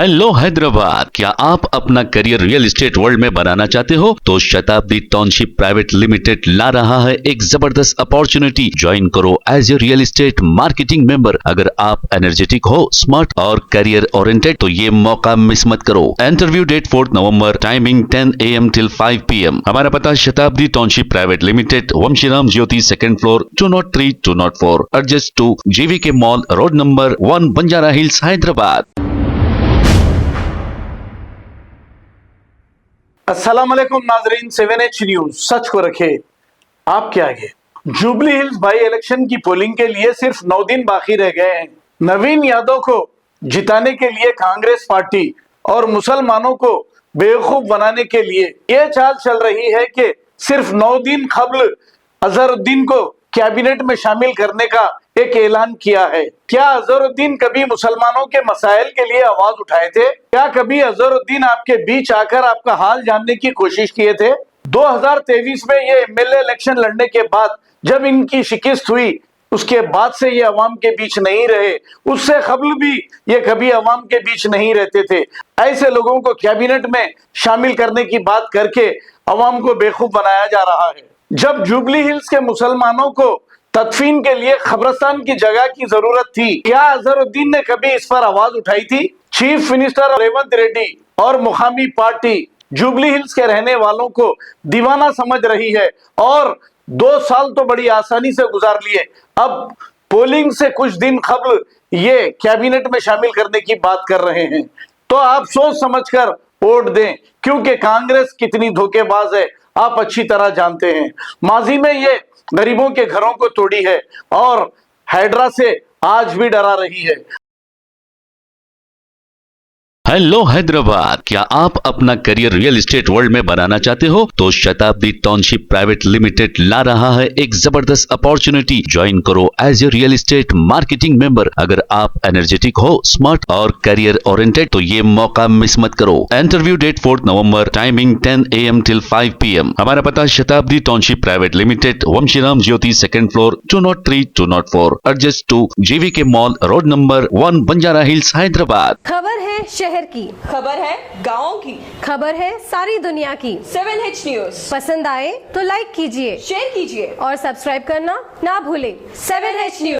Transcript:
Hello Hyderabad, क्या आप अपना करियर रियल एस्टेट वर्ल्ड में बनाना चाहते हो? तो शताब्दी टाउनशिप प्राइवेट लिमिटेड ला रहा है एक जबरदस्त अपॉर्चुनिटी। ज्वाइन करो as a real estate marketing member. अगर आप एनर्जेटिक हो, स्मार्ट और करियर ओरिएंटेड तो ये मौका मिस मत करो। इंटरव्यू डेट 4 नवंबर, टाइमिंग 10 AM till 5 PM। हमारा पता Shatabdi township private limited, Vanshiram Jyoti, second floor, 203 204, adjust to JVK mall, road number 1, Banjara hills, Hyderabad. अस्सलाम वालेकुम नाजरीन, 7H न्यूज सच को रखे आपके आगे। जुबली हिल्स बाई इलेक्शन की पोलिंग के लिए सिर्फ 9 दिन बाकी रह गए हैं। नवीन यादव को जिताने के लिए कांग्रेस पार्टी और मुसलमानों को बेवकूफ बनाने के लिए यह चाल चल रही है कि सिर्फ 9 दिन कबल अजहरुद्दीन को कैबिनेट में शामिल करने का एक ऐलान किया है। क्या अजहरुद्दीन कभी मुसलमानों के मसाइल के लिए आवाज उठाए थे? क्या कभी अजहरुद्दीन आपके बीच आकर आपका हाल जानने की कोशिश किए थे? 2023 में ये MLA इलेक्शन लड़ने के बाद जब इनकी शिकस्त हुई, उसके बाद से ये अवाम के बीच नहीं रहे। उससे कबल भी ये कभी अवाम के बीच नहीं रहते थे। ऐसे लोगों को कैबिनेट में शामिल करने की बात करके अवाम को बेवकूफ बनाया जा रहा है। जब जुबली हिल्स के मुसलमानों को तदफीन के लिए कब्रिस्तान की जगह की जरूरत थी, क्या अजहरुद्दीन ने कभी इस पर आवाज उठाई थी? चीफ मिनिस्टर रेवंत रेड्डी और मुकामी पार्टी जुबली हिल्स के रहने वालों को दीवाना समझ रही है और 2 साल तो बड़ी आसानी से गुजार लिए। अब पोलिंग से कुछ दिन कबल ये कैबिनेट में शामिल करने की बात कर रहे हैं। तो आप सोच समझकर वोट दें, क्योंकि कांग्रेस कितनी धोखेबाज है आप अच्छी तरह जानते हैं। माजी में ये गरीबों के घरों को तोड़ी है और हाइड्रा से आज भी डरा रही है। हेलो हैदराबाद, क्या आप अपना करियर रियल एस्टेट वर्ल्ड में बनाना चाहते हो? तो शताब्दी टाउनशिप प्राइवेट लिमिटेड ला रहा है एक जबरदस्त अपॉर्चुनिटी। ज्वाइन करो as a real estate marketing member. अगर आप एनर्जेटिक हो, स्मार्ट और करियर ओरिएंटेड तो ये मौका मिस मत करो। इंटरव्यू डेट 4 नवंबर, टाइमिंग 10 AM till 5 PM। हमारा पता Shatabdi township private limited, Vanshiram Jyoti, second floor, 203 204, adjust to JVK mall, road number 1, Banjara hills, Hyderabad. खबर है शहर की, खबर है गाँव की, खबर है सारी दुनिया की। 7H न्यूज पसंद आए तो लाइक कीजिए, शेयर कीजिए और सब्सक्राइब करना ना भूलें। 7H news.